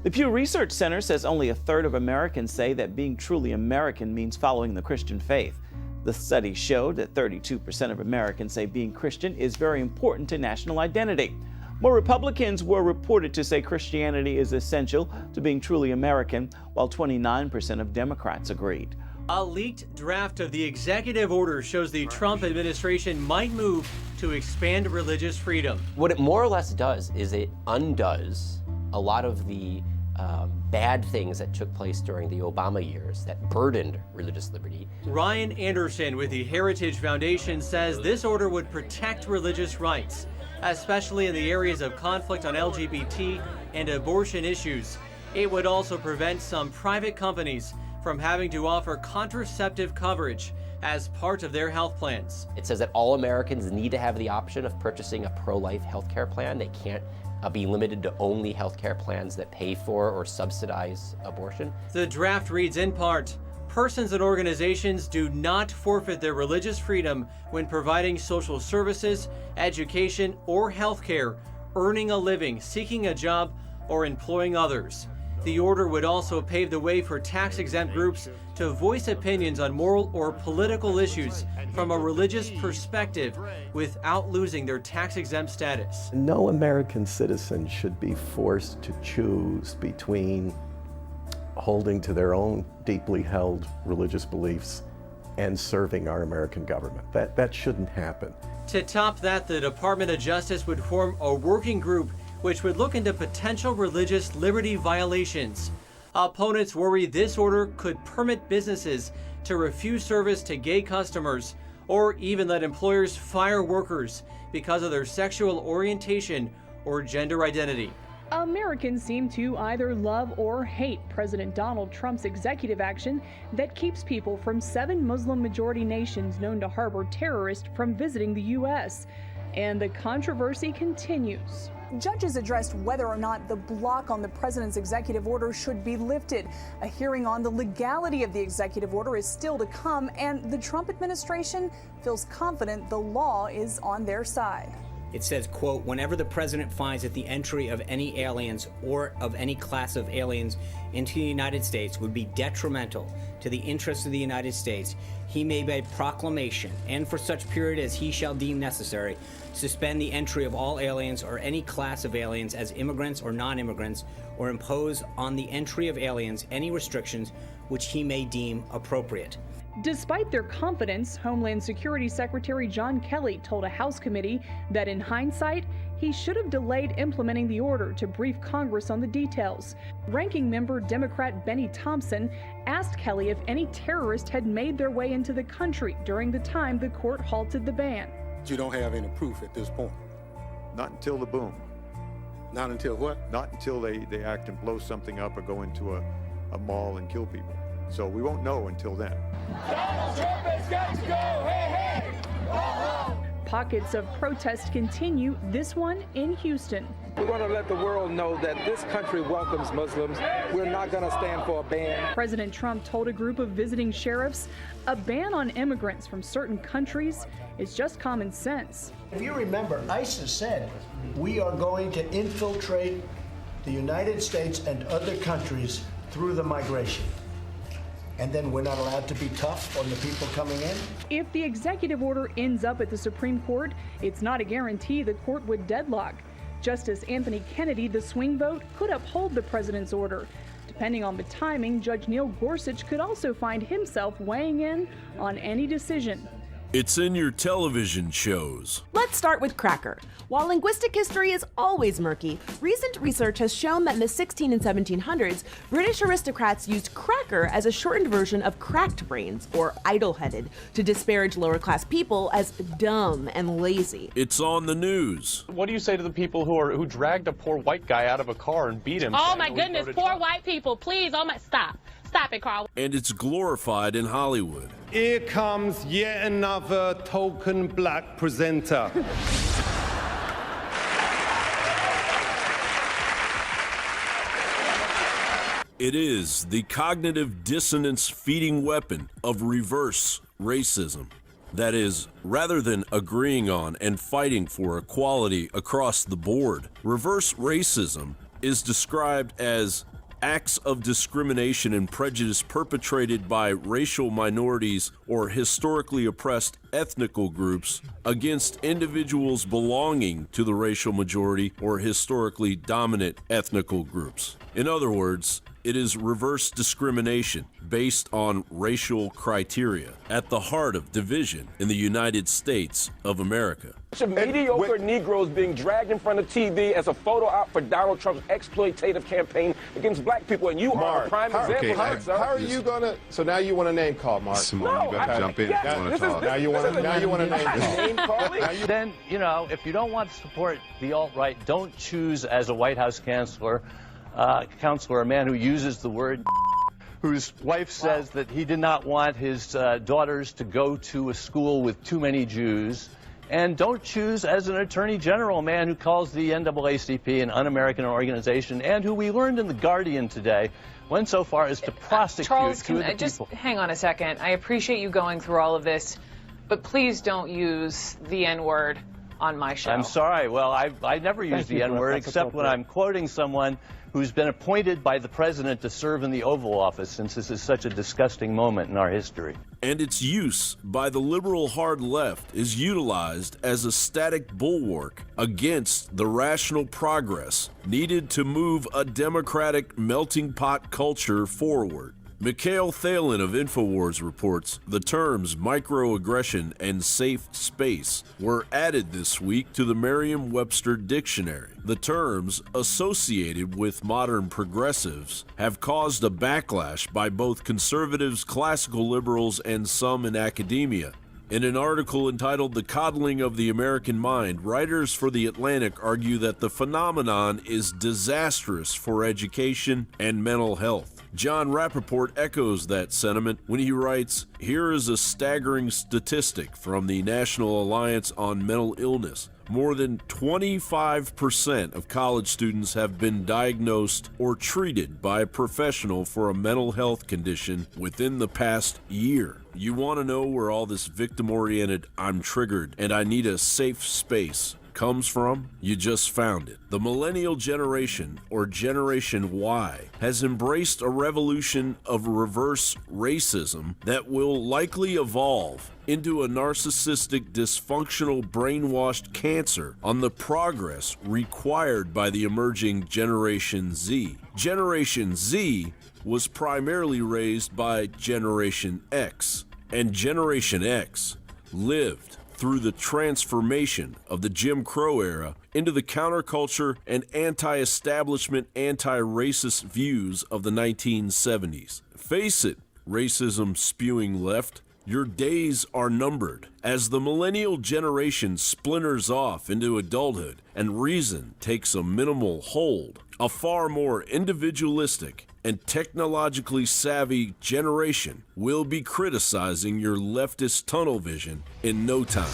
The Pew Research Center says only a third of Americans say that being truly American means following the Christian faith. The study showed that 32% of Americans say being Christian is very important to national identity. More Republicans were reported to say Christianity is essential to being truly American, while 29% of Democrats agreed. A leaked draft of the executive order shows the Trump administration might move to expand religious freedom. What it more or less does is it undoes a lot of the bad things that took place during the Obama years that burdened religious liberty. Ryan Anderson with the Heritage Foundation says this order would protect religious rights, especially in the areas of conflict on LGBT and abortion issues. It would also prevent some private companies from having to offer contraceptive coverage as part of their health plans. It says that all Americans need to have the option of purchasing a pro-life health care plan. They can't be limited to only health care plans that pay for or subsidize abortion. The draft reads in part, persons and organizations do not forfeit their religious freedom when providing social services, education, or health care, earning a living, seeking a job, or employing others. The order would also pave the way for tax-exempt groups to voice opinions on moral or political issues from a religious perspective without losing their tax-exempt status. No American citizen should be forced to choose between holding to their own deeply held religious beliefs and serving our American government. That shouldn't happen. To top that, the Department of Justice would form a working group which would look into potential religious liberty violations. Opponents worry this order could permit businesses to refuse service to gay customers or even let employers fire workers because of their sexual orientation or gender identity. Americans seem to either love or hate President Donald Trump's executive action that keeps people from 7 Muslim-majority nations known to harbor terrorists from visiting the U.S. And the controversy continues. Judges addressed whether or not the block on the president's executive order should be lifted. A hearing on the legality of the executive order is still to come, and the Trump administration feels confident the law is on their side. It says, quote, whenever the president finds that the entry of any aliens or of any class of aliens into the United States would be detrimental to the interests of the United States, he may by proclamation, and for such period as he shall deem necessary, suspend the entry of all aliens or any class of aliens as immigrants or non-immigrants, or impose on the entry of aliens any restrictions which he may deem appropriate. Despite their confidence, Homeland Security Secretary John Kelly told a House committee that in hindsight, he should have delayed implementing the order to brief Congress on the details. Ranking member Democrat Benny Thompson asked Kelly if any terrorists had made their way into the country during the time the court halted the ban. You don't have any proof at this point? Not until the boom. Not until what? Not until they act and blow something up or go into a mall and kill people. So we won't know until then. Donald Trump has got to go! Hey, hey! Oh, oh. Pockets of protest continue, this one in Houston. We're going to let the world know that this country welcomes Muslims. We're not going to stand for a ban. President Trump told a group of visiting sheriffs a ban on immigrants from certain countries is just common sense. If you remember, ISIS said we are going to infiltrate the United States and other countries through the migration. And then we're not allowed to be tough on the people coming in? If the executive order ends up at the Supreme Court, it's not a guarantee the court would deadlock. Justice Anthony Kennedy, the swing vote, could uphold the president's order. Depending on the timing, Judge Neil Gorsuch could also find himself weighing in on any decision. It's in your television shows. Let's start with cracker. While linguistic history is always murky, recent research has shown that in the 16 and 1700s, British aristocrats used cracker as a shortened version of cracked brains, or idle-headed, to disparage lower-class people as dumb and lazy. It's on the news. What do you say to the people who dragged a poor white guy out of a car and beat him? Oh my goodness, poor white people, please, oh my, stop. Stop it, Carl. And it's glorified in Hollywood. Here comes yet another token black presenter. It is the cognitive dissonance feeding weapon of reverse racism. That is, rather than agreeing on and fighting for equality across the board, reverse racism is described as acts of discrimination and prejudice perpetrated by racial minorities or historically oppressed ethnical groups against individuals belonging to the racial majority or historically dominant ethnical groups. In other words, it is reverse discrimination based on racial criteria at the heart of division in the United States of America. Mediocre Negroes being dragged in front of TV as a photo op for Donald Trump's exploitative campaign against black people, and you are a prime example of it, sir. How are you gonna? So now you want to name call, Mark? No, you better jump in. Now you want to name call. Then, you know, if you don't want to support the alt-right, don't choose as a White House counselor a man who uses the word, whose wife says that he did not want his daughters to go to a school with too many Jews. And don't choose as an attorney general a man who calls the NAACP an un-American organization, and who we learned in The Guardian today went so far as to prosecute Charles, two of the just people. hang on a second. I appreciate you going through all of this, but please don't use the N-word on my show. I'm sorry. Well, I never use the N-word except when I'm quoting someone who's been appointed by the president to serve in the Oval Office, since this is such a disgusting moment in our history. And its use by the liberal hard left is utilized as a static bulwark against the rational progress needed to move a democratic melting pot culture forward. Mikhail Thalen of InfoWars reports the terms microaggression and safe space were added this week to the Merriam-Webster dictionary. The terms associated with modern progressives have caused a backlash by both conservatives, classical liberals, and some in academia. In an article entitled The Coddling of the American Mind, writers for The Atlantic argue that the phenomenon is disastrous for education and mental health. John Rappaport echoes that sentiment when he writes, "Here is a staggering statistic from the National Alliance on Mental Illness. More than 25% of college students have been diagnosed or treated by a professional for a mental health condition within the past year." You want to know where all this victim-oriented "I'm triggered and I need a safe space" comes from? You just found it. The millennial generation, or Generation Y, has embraced a revolution of reverse racism that will likely evolve into a narcissistic, dysfunctional, brainwashed cancer on the progress required by the emerging Generation Z. Generation Z was primarily raised by Generation X, and Generation X lived through the transformation of the Jim Crow era into the counterculture and anti-establishment, anti-racist views of the 1970s. Face it, racism spewing left, your days are numbered as the millennial generation splinters off into adulthood and reason takes a minimal hold. A far more individualistic and technologically savvy generation will be criticizing your leftist tunnel vision in no time.